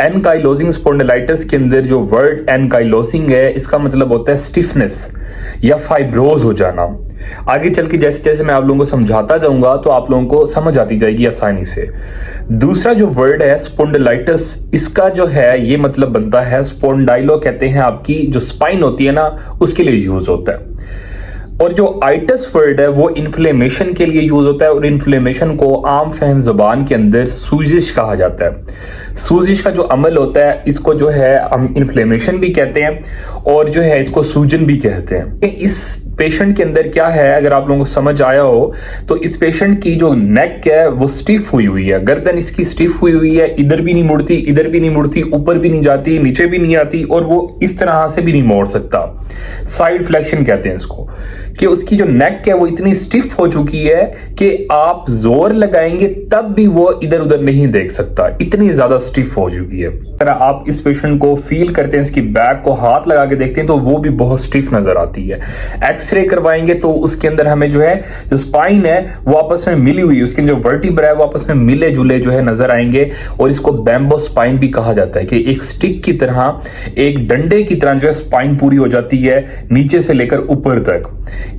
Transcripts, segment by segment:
Ankylosing spondylitis के अंदर जो वर्ड एनकाइलोजिंग है, इसका मतलब होता है स्टिफनेस या फाइब्रोज हो जाना। आगे चल के जैसे जैसे मैं आप लोगों को समझाता जाऊंगा तो आप लोगों को समझ आती जाएगी आसानी से। दूसरा जो वर्ड है स्पॉन्डिलाइटिस, इसका जो है ये मतलब बनता है, स्पॉन्डाइलो कहते हैं, आपकी जो स्पाइन होती है ना उसके लिए यूज होता है। और जो आइटस वर्ड है वो इन्फ्लेमेशन के लिए यूज होता है, और इन्फ्लेमेशन को आम फहम जबान के अंदर सूजिश कहा जाता है। सूजिश का जो अमल होता है इसको जो है हम इन्फ्लेमेशन भी कहते हैं, और जो है इसको सूजन भी कहते हैं। इस पेशेंट के अंदर क्या है, अगर आप लोगों को समझ आया हो तो इस पेशेंट की जो नेक है वो स्टिफ हुई हुई है, गर्दन इसकी स्टिफ हुई हुई है, इधर भी नहीं मुड़ती, इधर भी नहीं मुड़ती, ऊपर भी नहीं जाती, नीचे भी नहीं आती, और वो इस तरह से भी नहीं मोड़ सकता। साइड फ्लेक्शन कहते हैं इसको, कि उसकी जो नेक है वो इतनी स्टिफ हो चुकी है कि आप जोर लगाएंगे तब भी वो इधर उधर नहीं देख सकता, इतनी ज्यादा स्टिफ हो चुकी है। अगर आप इस पेशेंट को फील करते हैं, इसकी बैक को हाथ लगा के देखते हैं तो वो भी बहुत स्टिफ नजर आती है। एक्सरे करवाएंगे तो उसके अंदर हमें जो है जो स्पाइन है वो आपस में मिली हुई, उसके जो वर्टिब्रा है वो आपस में मिले जुले जो है नजर आएंगे, और इसको बैम्बो स्पाइन भी कहा जाता है, कि एक स्टिक की तरह, एक डंडे की तरह जो है स्पाइन पूरी हो जाती है नीचे से लेकर ऊपर तक।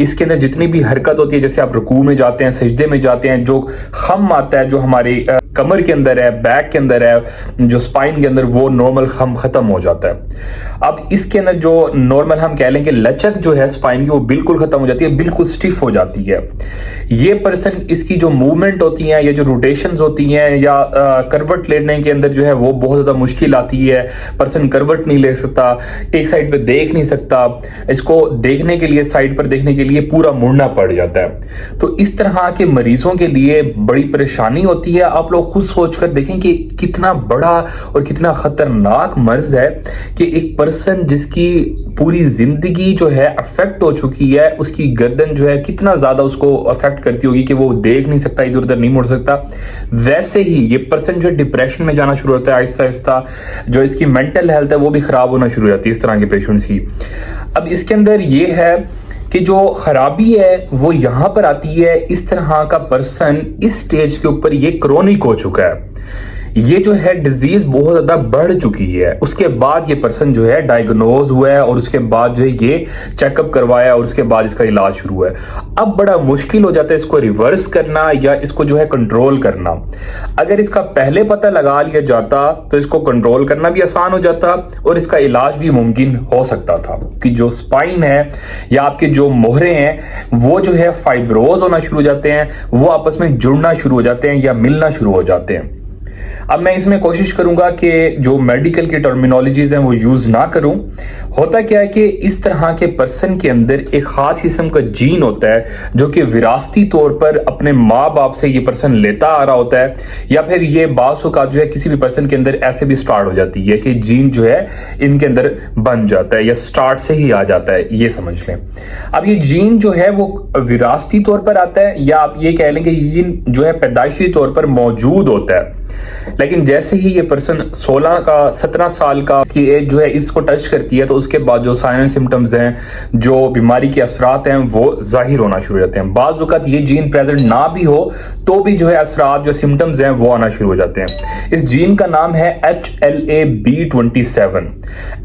इसके अंदर जितनी भी हरकत होती है, जैसे आप रुकू में जाते हैं, सजदे में जाते हैं, जो खम आता है जो हमारी कमर के अंदर है, बैक के अंदर है, जो स्पाइन के अंदर, वो नॉर्मल खम खत्म हो जाता है। अब इसके अंदर जो नॉर्मल हम कह लें कि लचक जो है स्पाइन की वो बिल्कुल खत्म हो जाती है, बिल्कुल स्टिफ हो जाती है। ये पर्सन, इसकी जो मूवमेंट होती है या जो रोटेशंस होती हैं या करवट लेने के अंदर जो है वो बहुत ज्यादा मुश्किल आती है। पर्सन करवट नहीं ले सकता, एक साइड पे देख नहीं सकता, इसको देखने के लिए, साइड पर देखने के लिए पूरा मुड़ना पड़ जाता है। तो इस तरह के मरीजों के लिए बड़ी परेशानी होती है। आप लोग खुद सोचकर देखें कि कितना बड़ा और कितना खतरनाक मर्ज है कि एक पर्सन जिसकी पूरी जिंदगी जो है अफेक्ट हो चुकी है, उसकी गर्दन जो है कितना ज्यादा उसको अफेक्ट करती होगी कि वो देख नहीं सकता, इधर उधर नहीं मुड़ सकता। वैसे ही ये पर्सन जो डिप्रेशन में जाना शुरू होता है, आहिस्ता आहिस्ता जो इसकी मेंटल हेल्थ है वो भी खराब होना शुरू हो जाती है इस तरह के पेशेंट्स की। अब इसके अंदर ये है कि जो खराबी है वो यहां पर आती है, इस तरह का पर्सन इस स्टेज के ऊपर ये क्रोनिक हो चुका है, ये जो है डिजीज बहुत ज्यादा बढ़ चुकी है। उसके बाद ये पर्सन जो है डायग्नोज हुआ है, और उसके बाद जो है ये चेकअप करवाया, और उसके बाद इसका इलाज शुरू हुआ है। अब बड़ा मुश्किल हो जाता है इसको रिवर्स करना या इसको जो है कंट्रोल करना। अगर इसका पहले पता लगा लिया जाता तो इसको कंट्रोल करना भी आसान हो जाता, और इसका इलाज भी मुमकिन हो सकता था कि जो स्पाइन है या आपके जो मोहरे हैं वो जो है फाइब्रोज होना शुरू हो जाते हैं, वो आपस में जुड़ना शुरू हो जाते हैं या मिलना शुरू हो जाते हैं। अब मैं इसमें कोशिश करूंगा कि जो मेडिकल की टर्मिनोलॉजीज हैं वो यूज ना करूं। होता क्या है कि इस तरह के पर्सन के अंदर एक खास किस्म का जीन होता है जो कि विरासती तौर पर अपने माँ बाप से ये पर्सन लेता आ रहा होता है, या फिर ये बास औक़ात जो है किसी भी पर्सन के अंदर ऐसे भी स्टार्ट हो जाती है कि जीन जो है इनके अंदर बन जाता है या स्टार्ट से ही आ जाता है, ये समझ लें। अब ये जीन जो है वो विरासती तौर पर आता है, या आप ये कह लें कि ये जीन जो है पैदाइशी तौर पर मौजूद होता है, लेकिन जैसे ही ये पर्सन 16 का 17 साल का इसकी एज जो है इसको टच करती है तो उसके बाद जो साइन सिम्टम्स हैं, जो बीमारी के असरात हैं वो जाहिर होना शुरू हो जाते हैं। बाज़ वक़्त ये जीन प्रेजेंट ना भी हो तो भी जो है असरात, जो सिम्टम्स हैं वो आना शुरू हो जाते हैं। इस जीन का नाम है HLA-B27।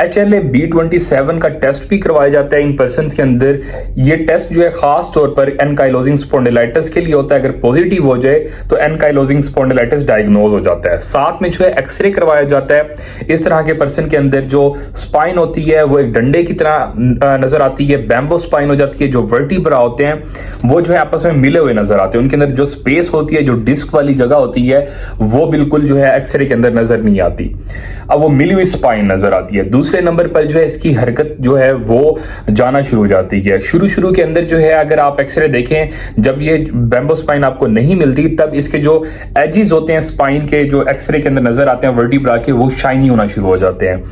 HLA-B27 का टेस्ट भी करवाया जाता है इन पर्सन के अंदर। ये टेस्ट जो है खास तौर पर एनकाइलोजिंग स्पॉन्डिलाइटिस के लिए होता है। अगर पॉजिटिव हो जाए तो एनकाइलोजिंग स्पॉन्डिलाइटिस डायग्नोज हो जाता है। साथ में जो है एक्सरे करवाया जाता है। इस तरह के पर्सन के अंदर जो स्पाइन होती है वो एक डंडे की तरह नजर आती है, बैम्बो स्पाइन हो जाती है। जो वर्टिब्रा होते हैं वो जो है आपस में मिले हुए नजर आते हैं। उनके अंदर जो स्पेस होती है, जो डिस्क वाली जगह होती है, वो बिल्कुल जो है एक्सरे के अंदर नजर नहीं आती। अब वो मिली हुई स्पाइन नजर आती है। दूसरे नंबर पर जो है इसकी हरकत जो है वो जाना शुरू हो जाती है। शुरू के अंदर जो है अगर आप एक्सरे देखें, जब ये बैम्बो स्पाइन आपको नहीं मिलती तब इसके जो एजिज होते हैं स्पाइन के, जो एक्सरे के अंदर नजर आते हैं वर्टिब्रा के, वो शाइनी होना शुरू हो जाते हैं।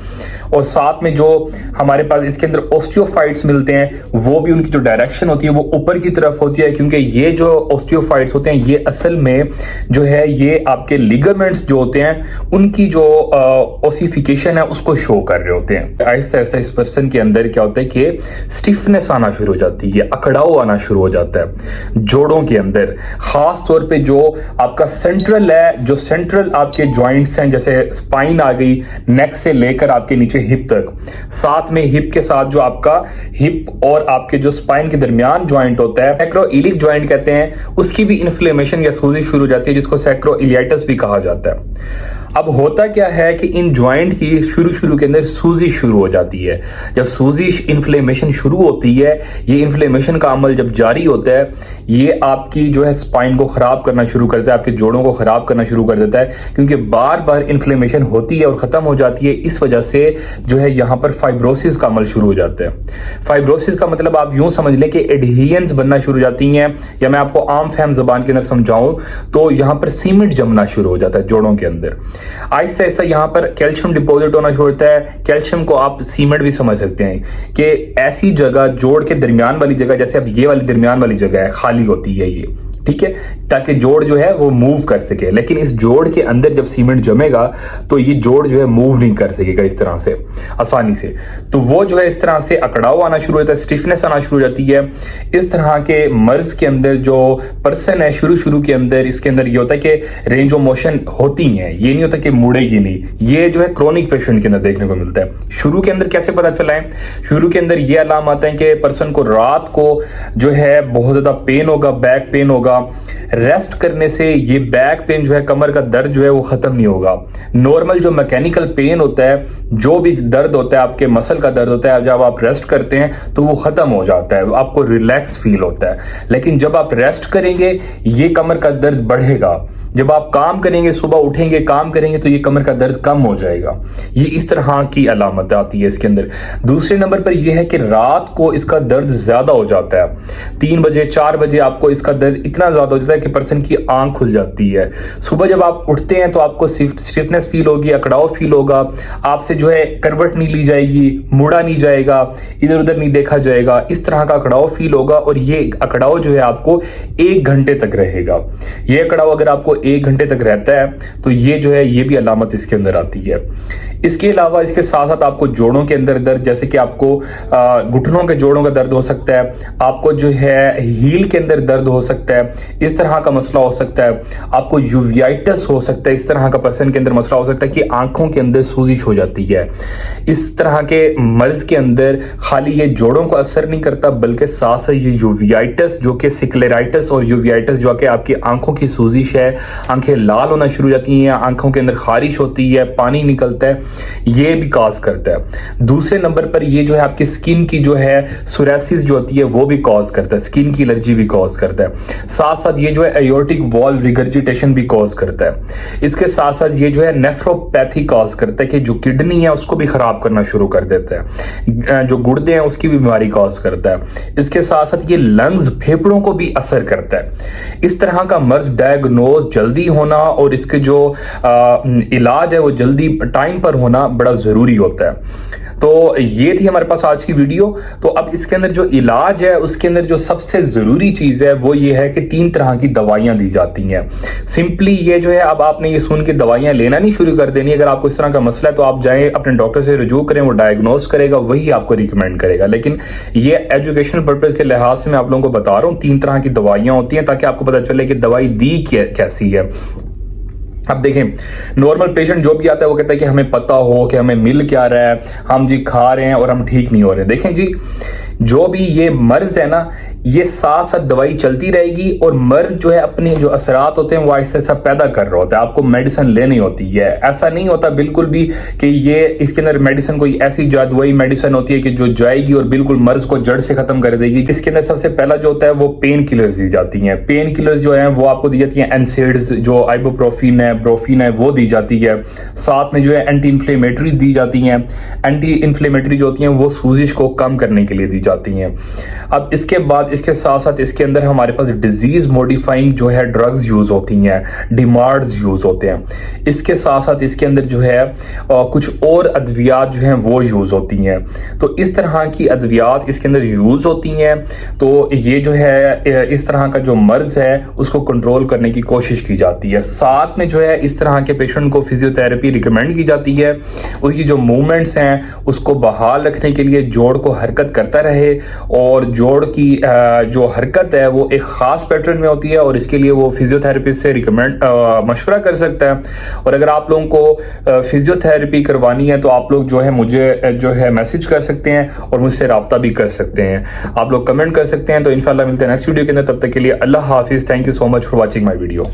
और साथ में जो हमारे पास इसके अंदर ऑस्टियोफाइट्स मिलते हैं, वो भी उनकी जो डायरेक्शन होती है वो ऊपर की तरफ होती है, क्योंकि ये जो ऑस्टियोफाइट्स होते हैं ये असल में जो है ये आपके लिगामेंट्स जो होते हैं उनकी जो ओसिफिकेशन है उसको शो कर रहे होते हैं। आहिस्ता आहिस्ता इस पर्सन के अंदर क्या होता है कि स्टिफनेस आना शुरू हो जाती है, अकड़ाव आना शुरू हो जाता है जोड़ों के अंदर। खास तौर पे जो आपका सेंट्रल है, जो सेंट्रल आपके जॉइंट्स हैं, जैसे स्पाइन आ गई, नेक से लेकर आपके नीचे हिप तक, साथ में हिप के साथ जो आपका हिप और आपके जो स्पाइन के दरमियान जॉइंट होता है, सैक्रोइलिक जॉइंट कहते हैं, उसकी भी इन्फ्लेमेशन या सूजश शुरू हो जाती है, जिसको सैक्रोइलियाइटिस भी कहा जाता है। अब होता क्या है कि इन जॉइंट की शुरू के अंदर सूजिश शुरू हो जाती है। जब सूजिश इन्फ्लेमेशन शुरू होती है, ये इन्फ्लेमेशन का अमल जब जारी होता है, ये आपकी जो है स्पाइन को खराब करना शुरू करता है, आपके जोड़ों को खराब करना शुरू कर देता है, क्योंकि बार बार इन्फ्लेमेशन होती है और खत्म हो जाती है। इस वजह से जो है यहाँ पर फाइब्रोसिस का अमल शुरू हो जाता है। फाइब्रोसिस का मतलब आप यूं समझ लें कि एडहेरेंस बनना शुरू हो जाती हैं, या मैं आपको आम फहम जबान के अंदर समझाऊं तो यहाँ पर सीमेंट जमना शुरू हो जाता है जोड़ों के अंदर। आहिस्ता आहिस्ता यहाँ पर कैल्शियम डिपॉजिट होना शुरू होता है। कैल्शियम को आप सीमेंट भी समझ सकते हैं कि ऐसी जगह जोड़ के दरमियान वाली जगह, जैसे अब ये वाली दरमियान वाली जगह है, खाली होती है ये, ठीक है, ताकि जोड़ जो है वो मूव कर सके। लेकिन इस जोड़ के अंदर जब सीमेंट जमेगा तो ये जोड़ जो है मूव नहीं कर सकेगा इस तरह से आसानी से, तो वो जो है इस तरह से अकड़ाव आना शुरू होता है, स्टिफनेस आना शुरू हो जाती है। इस तरह के मर्ज के अंदर जो पर्सन है शुरू के अंदर, इसके अंदर ये होता है कि रेंज ऑफ मोशन होती है, ये नहीं होता कि मुड़ेगी नहीं। ये जो है क्रोनिक पेशेंट के अंदर देखने को मिलता है। शुरू के अंदर कैसे पता चला है? शुरू के अंदर ये अलाम आता है कि पर्सन को रात को जो है बहुत ज्यादा पेन होगा, बैक पेन होगा। रेस्ट करने से ये बैक पेन जो है, कमर का दर्द जो है वो खत्म नहीं होगा। नॉर्मल जो मैकेनिकल पेन होता है, जो भी दर्द होता है, आपके मसल का दर्द होता है, जब आप रेस्ट करते हैं तो वो खत्म हो जाता है, आपको रिलैक्स फील होता है। लेकिन जब आप रेस्ट करेंगे ये कमर का दर्द बढ़ेगा। जब आप काम करेंगे, सुबह उठेंगे काम करेंगे, तो ये कमर का दर्द कम हो जाएगा। ये इस तरह की अलामत आती है इसके अंदर। दूसरे नंबर पर यह है कि रात को इसका दर्द ज्यादा हो जाता है। 3 बजे 4 बजे आपको इसका दर्द इतना ज्यादा हो जाता है कि पर्सन की आंख खुल जाती है। सुबह जब आप उठते हैं तो आपको स्टिफनेस फील होगी, अकड़ाव फील होगा, आपसे जो है करवट नहीं ली जाएगी, मुड़ा नहीं जाएगा, इधर उधर नहीं देखा जाएगा, इस तरह का अकड़ाव फील होगा। और ये अकड़ाव जो है आपको 1 घंटे तक रहेगा। ये अकड़ाव अगर आपको 1 घंटे तक रहता है तो ये जो है ये भी अलामत इसके अंदर आती है। इसके अलावा इसके साथ साथ आपको जोड़ों के अंदर दर्द, जैसे कि आपको घुटनों के जोड़ों का दर्द हो सकता है, आपको जो है हील के अंदर दर्द हो सकता है, इस तरह का मसला हो सकता है। आपको यूवियाइटिस हो सकता है, इस तरह का पर्सन के अंदर मसला हो सकता है कि आंखों के अंदर सूजिश हो जाती है। इस तरह के मर्ज के अंदर खाली ये जोड़ों को असर नहीं करता, बल्कि साथ साथ ये यूवियाइटिस जो कि सिक्लेराइटिस और यूवियाइटिस जो कि आपकी आंखों की सूजिश है, आंखें लाल होना शुरू हो जाती हैं, आंखों के अंदर खारिश होती है, पानी निकलता है, ये भी कॉज करता है। दूसरे नंबर पर ये जो है आपकी स्किन की जो है सोरासिस जो होती है वो भी कॉज करता है, स्किन की एलर्जी भी कॉज करता है। साथ साथ ये जो है एयोर्टिक वॉल्व रिगर्जिटेशन भी कॉज करता है। इसके साथ साथ ये जो है नेफ्रोपैथी कॉज करता है कि जो किडनी है उसको भी खराब करना शुरू कर देता है, जो गुर्दे हैं उसकी भी बीमारी कॉज करता है। इसके साथ साथ ये लंग्स, फेफड़ों को भी असर करता है। इस तरह का मर्ज डायग्नोज जल्दी होना और इसके जो इलाज है वो जल्दी टाइम पर होना बड़ा जरूरी होता है। तो ये थी हमारे पास आज की वीडियो। तो अब इसके अंदर जो इलाज है उसके अंदर जो सबसे जरूरी चीज है वो ये है कि 3 तरह की दवाइयां दी जाती हैं। सिंपली ये जो है, अब आपने ये सुन के दवाइयां लेना नहीं शुरू कर देनी। अगर आपको इस तरह का मसला है तो आप जाएं अपने डॉक्टर से रुजू करें, वो डायग्नोज करेगा, वही आपको रिकमेंड करेगा। लेकिन ये एजुकेशनल पर्पज के लिहाज से मैं आप लोगों को बता रहा हूँ 3 तरह की दवाइयां होती हैं, ताकि आपको पता चले कि दवाई दी कैसी है। अब देखें, नॉर्मल पेशेंट जो भी आता है वो कहता है कि हमें पता हो कि हमें मिल क्या रहा है, हम जी खा रहे हैं और हम ठीक नहीं हो रहे। देखें जी, जो भी ये मर्ज है ना, ये साथ साथ दवाई चलती रहेगी और मर्ज जो है अपने जो असरात होते हैं वो ऐसा ऐसा पैदा कर रहा होता है। आपको मेडिसिन लेनी होती है, ऐसा नहीं होता बिल्कुल भी कि ये इसके अंदर मेडिसिन कोई ऐसी जादुई मेडिसिन होती है कि जो जाएगी और बिल्कुल मर्ज को जड़ से खत्म कर देगी। इसके अंदर सबसे पहला जो होता है वो पेन किलर्स दी जाती हैं। पेन किलर्स जो है वो आपको दी जाती हैं, एनसेड्स, जो आइबुप्रोफिन है, ब्रोफिन है, वो दी जाती है। साथ में जो है एंटी इन्फ्लेमेटरी दी जाती हैं। एंटी इन्फ्लेमेटरी जो होती हैं वो सूजिश को कम करने के लिए दी जाती हैं। अब इसके बाद इसके साथ साथ इसके अंदर हमारे पास डिजीज मॉडिफाइंग जो है ड्रग्स यूज होती हैं, डिमार्ड्स यूज होते हैं। इसके साथ साथ इसके अंदर जो है कुछ और अद्वियात जो हैं वो यूज होती हैं। तो इस तरह की अद्वियात इसके अंदर यूज होती हैं। तो ये जो है इस तरह का जो मर्ज है उसको कंट्रोल करने की कोशिश की जाती है। साथ में जो है इस तरह के पेशेंट को फिजियोथेरेपी रिकमेंड की जाती है। उसकी जो मूवमेंट्स हैं उसको बहाल रखने के लिए जोड़ को हरकत करता रहे रहे और जोड़ की जो हरकत है वो एक ख़ास पैटर्न में होती है और इसके लिए वो फिजियोथेरेपिस्ट से रिकमेंड मशवरा कर सकता है। और अगर आप लोगों को फिजियोथेरेपी करवानी है तो आप लोग जो है मुझे जो है मैसेज कर सकते हैं और मुझसे रब्ता भी कर सकते हैं, आप लोग कमेंट कर सकते हैं। तो इंशाल्लाह मिलते हैं नेक्स्ट वीडियो के अंदर, तब तक के लिए अल्लाह हाफिज़। Thank you so much for watching my video.